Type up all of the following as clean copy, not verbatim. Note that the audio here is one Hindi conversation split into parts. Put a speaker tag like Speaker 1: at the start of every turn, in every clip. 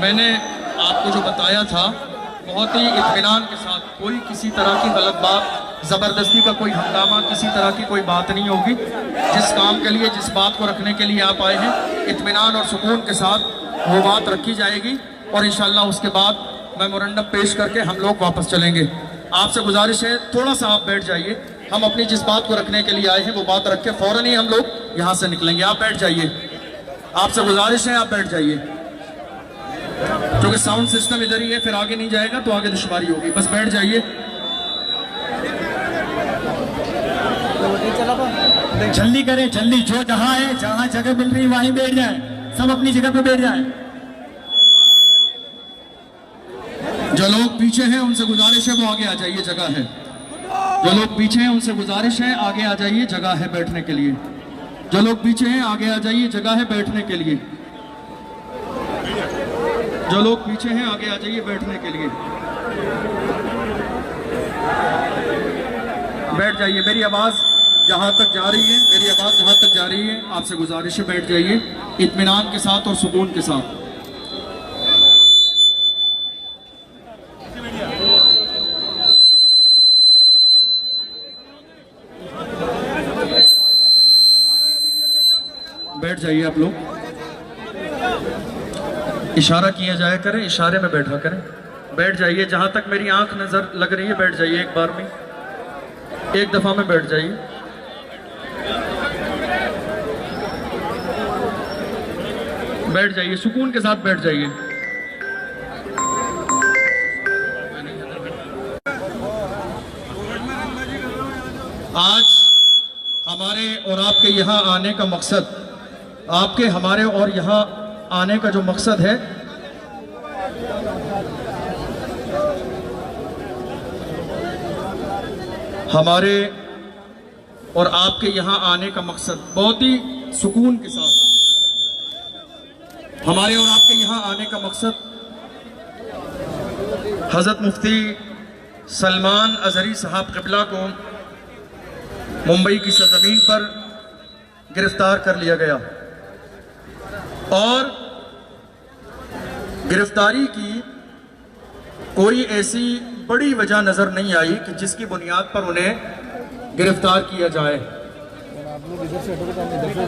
Speaker 1: मैंने आपको जो बताया था बहुत ही इत्मीनान के साथ, कोई किसी तरह की गलत बात, ज़बरदस्ती का कोई हंगामा, किसी तरह की कोई बात नहीं होगी। जिस काम के लिए, जिस बात को रखने के लिए आप आए हैं, इत्मीनान और सुकून के साथ वो बात रखी जाएगी और इंशाअल्लाह उसके बाद मेमोरेंडम पेश करके हम लोग वापस चलेंगे। आपसे गुजारिश है थोड़ा सा आप बैठ जाइए। हम अपनी जिस बात को रखने के लिए आए हैं वो बात रख के फ़ौरन ही हम लोग यहाँ से निकलेंगे। आप बैठ जाइए, आपसे गुजारिश है आप बैठ जाइए, क्योंकि साउंड सिस्टम इधर ही है, फिर आगे नहीं जाएगा तो आगे दुश्वारी होगी। बस बैठ जाइए।
Speaker 2: जल्दी करें, जल्दी, जो जहां है, जहां जगह मिल रही वहीं बैठ जाए, सब अपनी जगह पे बैठ जाए।
Speaker 1: जो लोग पीछे हैं उनसे गुजारिश है वो आगे आ जाइए, जगह है। जो लोग पीछे हैं उनसे गुजारिश है आगे आ जाइए, जगह है बैठने के लिए। जो लोग पीछे हैं आगे आ जाइए, जगह है बैठने के लिए। जो लोग पीछे हैं आगे आ जाइए बैठने के लिए। बैठ जाइए। मेरी आवाज़ जहाँ तक जा रही है, मेरी आवाज़ जहाँ तक जा रही है, आपसे गुजारिश है बैठ जाइए इत्मीनान के साथ और सुकून के साथ। बैठ जाइए आप लोग। इशारा किया जाया करें, इशारे में बैठा करें। बैठ जाइए, जहां तक मेरी आंख नजर लग रही है बैठ जाइए। एक बार में, एक दफा में बैठ जाइए। बैठ जाइए, सुकून के साथ बैठ जाइए। आज हमारे और आपके यहाँ आने का मकसद, आपके हमारे और यहाँ आने का जो मकसद है, हमारे और आपके यहाँ आने का मकसद बहुत ही सुकून के साथ, हमारे और आपके यहाँ आने का मकसद हज़रत मुफ्ती सलमान अज़हरी साहब क़िबला को मुंबई की सरज़मीन पर गिरफ्तार कर लिया गया और गिरफ्तारी की कोई ऐसी बड़ी वजह नज़र नहीं आई कि जिसकी बुनियाद पर उन्हें गिरफ्तार किया जाए।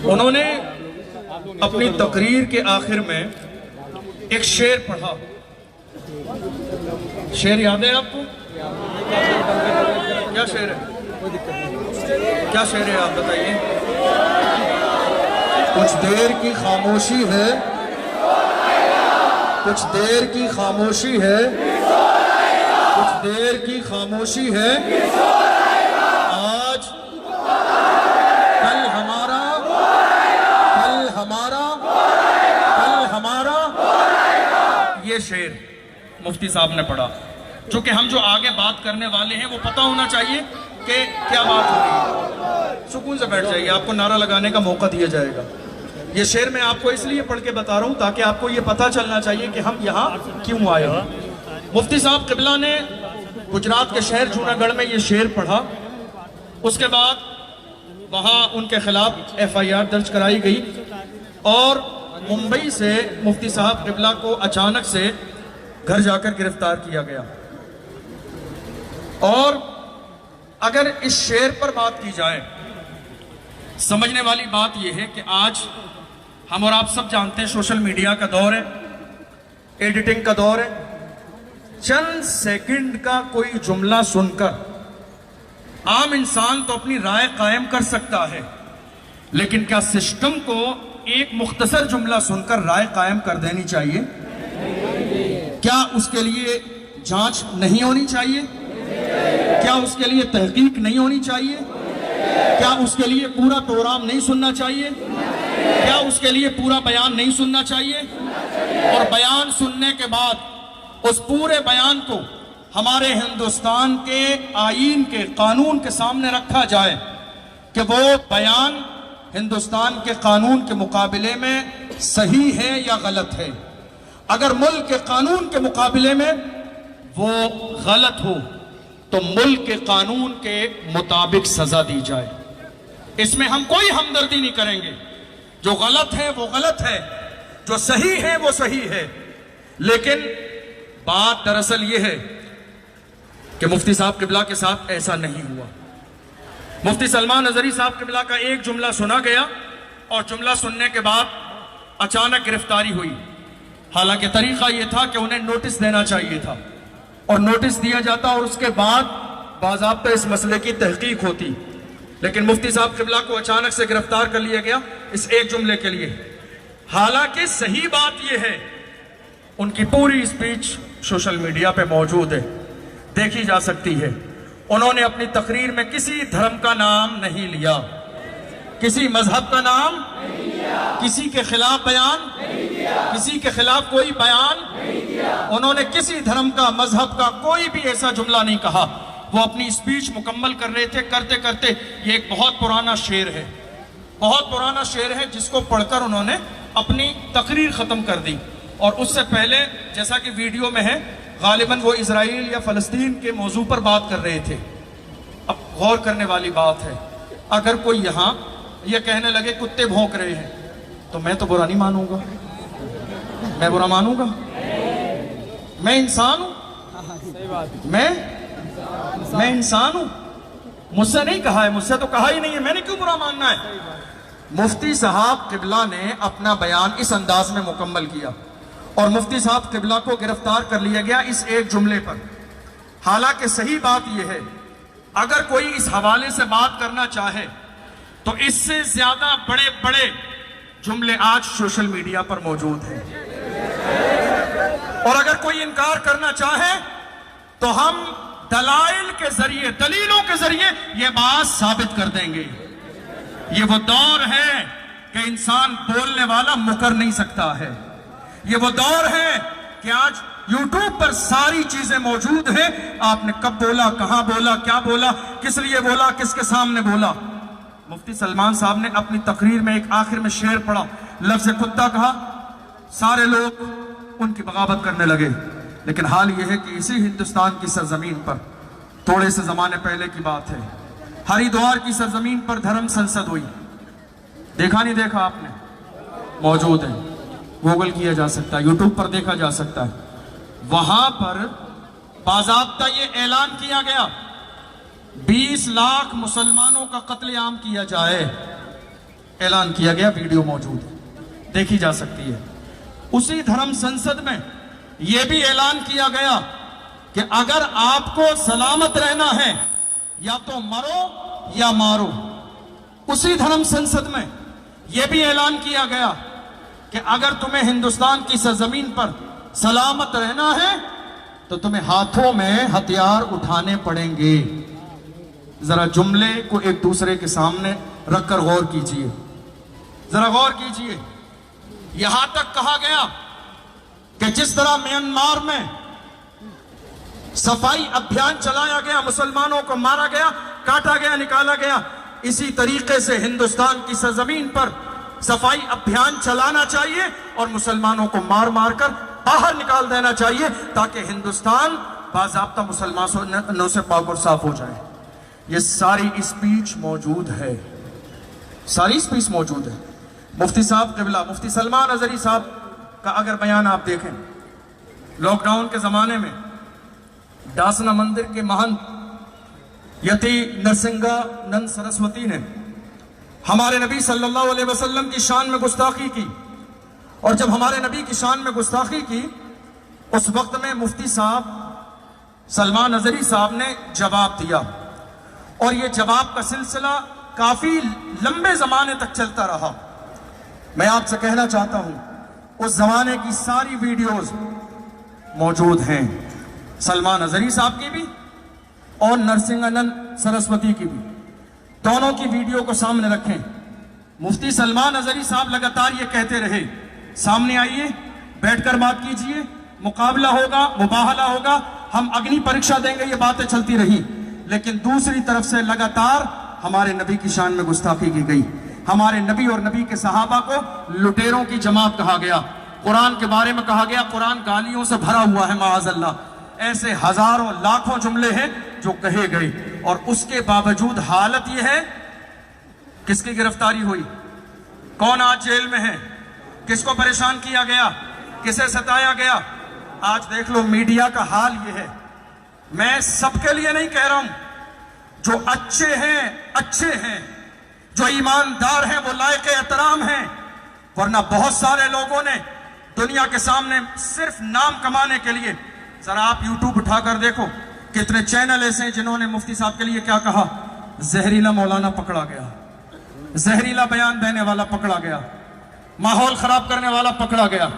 Speaker 1: उन्होंने अपनी तकरीर के आखिर में एक शेर पढ़ा। शेर याद है आपको? क्या शेर है? क्या शेर है आप बताइए। कुछ देर की खामोशी है, कुछ देर की खामोशी है, कुछ देर की खामोशी है, आज कल हमारा, कल हमारा, कल हमारा। ये शेर मुफ्ती साहब ने पढ़ा। चूंकि हम जो आगे बात करने वाले हैं वो पता होना चाहिए कि क्या बात हो रही है। सुकून से बैठ जाइए, आपको नारा लगाने का मौका दिया जाएगा। ये शेर मैं आपको इसलिए पढ़ के बता रहा हूँ ताकि आपको ये पता चलना चाहिए कि हम यहाँ क्यों आए हैं। मुफ्ती साहब क़िबला ने गुजरात के शहर जूनागढ़ में ये शेर पढ़ा। उसके बाद वहाँ उनके खिलाफ FIR दर्ज कराई गई और मुंबई से मुफ्ती साहब क़िबला को अचानक से घर जाकर गिरफ्तार किया गया। और अगर इस शेर पर बात की जाए, समझने वाली बात यह है कि आज हम और आप सब जानते हैं सोशल मीडिया का दौर है, एडिटिंग का दौर है। चंद सेकंड का कोई जुमला सुनकर आम इंसान तो अपनी राय कायम कर सकता है, लेकिन क्या सिस्टम को एक मुख्तसर जुमला सुनकर राय कायम कर देनी चाहिए? क्या उसके लिए जांच नहीं होनी चाहिए? क्या उसके लिए तहकीक नहीं होनी चाहिए? क्या उसके लिए पूरा प्रोग्राम नहीं सुनना चाहिए? क्या उसके लिए पूरा बयान नहीं सुनना चाहिए? और बयान सुनने के बाद उस पूरे बयान को हमारे हिंदुस्तान के आईन के कानून के सामने रखा जाए कि वो बयान हिंदुस्तान के कानून के मुकाबले में सही है या गलत है। अगर मुल्क के कानून के मुकाबले में वो गलत हो तो मुल्क के कानून के मुताबिक सजा दी जाए। इसमें हम कोई हमदर्दी नहीं करेंगे। जो गलत है वो गलत है, जो सही है वो सही है। लेकिन बात दरअसल ये है कि मुफ्ती साहब किबला के साथ ऐसा नहीं हुआ। मुफ्ती सलमान अजहरी साहब किबला का एक जुमला सुना गया और जुमला सुनने के बाद अचानक गिरफ्तारी हुई। हालांकि तरीका यह था कि उन्हें नोटिस देना चाहिए था और नोटिस दिया जाता और उसके बाद बाज़ाब्ता इस मसले की तहकीक होती, लेकिन मुफ्ती साहब किबला को अचानक से गिरफ्तार कर लिया गया इस एक जुमले के लिए। हालांकि सही बात यह है, उनकी पूरी स्पीच सोशल मीडिया पे मौजूद है, देखी जा सकती है। उन्होंने अपनी तकरीर में किसी धर्म का नाम नहीं लिया, किसी मजहब का नाम नहीं लिया, किसी के खिलाफ बयान नहीं दिया, किसी के खिलाफ कोई बयान नहीं दिया। उन्होंने किसी धर्म का, मजहब का कोई भी ऐसा जुमला नहीं कहा। वो अपनी स्पीच मुकम्मल कर रहे थे, करते करते ये एक बहुत पुराना शेर है, बहुत पुराना शेर है जिसको पढ़कर उन्होंने अपनी तकरीर खत्म कर दी। और उससे पहले जैसा कि वीडियो में है, गालिबन वो इजराइल या फलस्तीन के मौजू पर बात कर रहे थे। अब गौर करने वाली बात है, अगर कोई यहाँ ये कहने लगे कुत्ते भौंक रहे हैं तो मैं तो बुरा नहीं मानूंगा, मैं बुरा मानूंगा? मैं इंसान हूं, मैं इंसान हूं, मुझसे नहीं कहा है, मुझसे तो कहा ही नहीं है, मैंने क्यों बुरा मानना है? मुफ्ती साहब किबला ने अपना बयान इस अंदाज में मुकम्मल किया और मुफ्ती साहब किबला को गिरफ्तार कर लिया गया इस एक जुमले पर। हालांकि सही बात यह है, अगर कोई इस हवाले से बात करना चाहे तो इससे ज्यादा बड़े बड़े जुमले आज सोशल मीडिया पर मौजूद हैं, और अगर कोई इनकार करना चाहे तो हम दलाइल के जरिए, दलीलों के जरिए यह बात साबित कर देंगे। ये वो दौर है कि इंसान बोलने वाला मुकर नहीं सकता है। ये वो दौर है कि आज YouTube पर सारी चीजें मौजूद हैं। आपने कब बोला, कहां बोला, क्या बोला, किस लिए बोला, किसके सामने बोला। मुफ्ती सलमान साहब ने अपनी तकरीर में एक आखिर में शेर पढ़ा, लफ्ज़ कुत्ता कहा, सारे लोग उनकी बगावत करने लगे। लेकिन हाल यह है कि इसी हिंदुस्तान की सरजमीन पर, थोड़े से जमाने पहले की बात है, हरिद्वार की सरजमीन पर धर्म संसद हुई। देखा नहीं देखा आपने? मौजूद है, गूगल किया जा सकता है, यूट्यूब पर देखा जा सकता है। वहां पर बाज़ाब्ता ये ऐलान किया गया 20 लाख मुसलमानों का कत्लेआम किया जाए, ऐलान किया गया, वीडियो मौजूद है, देखी जा सकती है। उसी धर्म संसद में यह भी ऐलान किया गया कि अगर आपको सलामत रहना है या तो मरो या मारो। उसी धर्म संसद में यह भी ऐलान किया गया कि अगर तुम्हें हिंदुस्तान की सरजमीन पर सलामत रहना है तो तुम्हें हाथों में हथियार उठाने पड़ेंगे। जरा जुमले को एक दूसरे के सामने रखकर गौर कीजिए, जरा गौर कीजिए। यहां तक कहा गया कि जिस तरह म्यांमार में सफाई अभियान चलाया गया, मुसलमानों को मारा गया, काटा गया, निकाला गया, इसी तरीके से हिंदुस्तान की सरजमीन पर सफाई अभियान चलाना चाहिए और मुसलमानों को मार मार कर बाहर निकाल देना चाहिए ताकि हिंदुस्तान बाज़ाब्ता मुसलमानों से पाक और साफ हो जाए। ये सारी स्पीच मौजूद है, सारी स्पीच मौजूद है। मुफ्ती साहब किबला, मुफ्ती सलमान अजहरी साहब का अगर बयान आप देखें, लॉकडाउन के जमाने में डासना मंदिर के महंत यति नरसिंगानंद सरस्वती ने हमारे नबी सल्लल्लाहु अलैहि वसल्लम की शान में गुस्ताखी की, और जब हमारे नबी की शान में गुस्ताखी की उस वक्त में मुफ्ती साहब सलमान अजहरी साहब ने जवाब दिया, और यह जवाब का सिलसिला काफी लंबे जमाने तक चलता रहा। मैं आपसे कहना चाहता हूं, उस जमाने की सारी वीडियोस मौजूद हैं, सलमान अजहरी साहब की भी और नरसिंगानंद सरस्वती की भी, दोनों की वीडियो को सामने रखें। मुफ्ती सलमान अजहरी साहब लगातार ये कहते रहे, सामने आइए, बैठकर बात कीजिए, मुकाबला होगा, मुबाहला होगा, हम अग्नि परीक्षा देंगे, ये बातें चलती रही। लेकिन दूसरी तरफ से लगातार हमारे नबी की शान में गुस्ताखी की गई, हमारे नबी और नबी के सहाबा को लुटेरों की जमात कहा गया, कुरान के बारे में कहा गया कुरान गालियों से भरा हुआ है माअज़ल्लाह। ऐसे हजारों लाखों जुमले हैं जो कहे गए, और उसके बावजूद हालत यह है, किसकी गिरफ्तारी हुई, कौन आज जेल में है, किसको परेशान किया गया, किसे सताया गया, आज देख लो मीडिया का हाल ये है। मैं सबके लिए नहीं कह रहा हूं, जो अच्छे हैं, जो ईमानदार हैं, वो लायक एहतराम हैं। वरना बहुत सारे लोगों ने दुनिया के सामने सिर्फ नाम कमाने के लिए, जरा आप यूट्यूब उठाकर देखो, कितने चैनल ऐसे हैं जिन्होंने मुफ्ती साहब के लिए क्या कहा, जहरीला मौलाना पकड़ा गया, जहरीला बयान देने वाला पकड़ा गया, माहौल खराब करने वाला पकड़ा गया।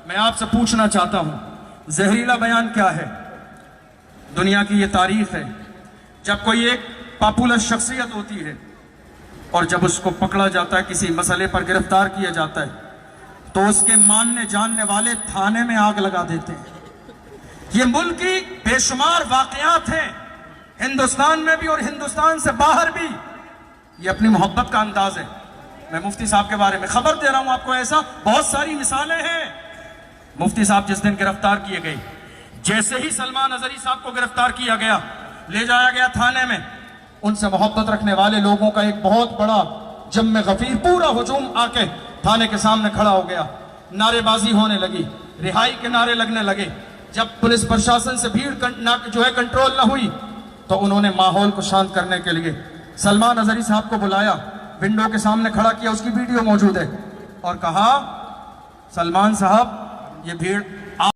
Speaker 1: मैं आपसे पूछना चाहता हूं, जहरीला बयान क्या है? दुनिया की यह तारीफ है, जब कोई एक पॉपुलर शख्सियत होती है और जब उसको पकड़ा जाता है, किसी मसले पर गिरफ्तार किया जाता है, तो उसके मानने जानने वाले थाने में आग लगा देते हैं। ये मुल्क की बेशुमार वाकयात हैं, हिंदुस्तान में भी और हिंदुस्तान से बाहर भी। ये अपनी मोहब्बत का अंदाज है। मैं मुफ्ती साहब के बारे में खबर दे रहा हूं आपको, ऐसा बहुत सारी मिसालें हैं। मुफ्ती साहब जिस दिन गिरफ्तार किए गए, जैसे ही सलमान अजहरी साहब को गिरफ्तार किया गया, ले जाया गया थाने में, उनसे मोहब्बत रखने वाले लोगों का एक बहुत बड़ा जम्मे गफीर पूरा हुजूम आके थाने के सामने खड़ा हो गया। नारेबाजी होने लगी, रिहाई के नारे लगने लगे। जब पुलिस प्रशासन से भीड़ जो है कंट्रोल न हुई, तो उन्होंने माहौल को शांत करने के लिए सलमान अजहरी साहब को बुलाया, विंडो के सामने खड़ा किया, उसकी वीडियो मौजूद है, और कहा, सलमान साहब ये भीड़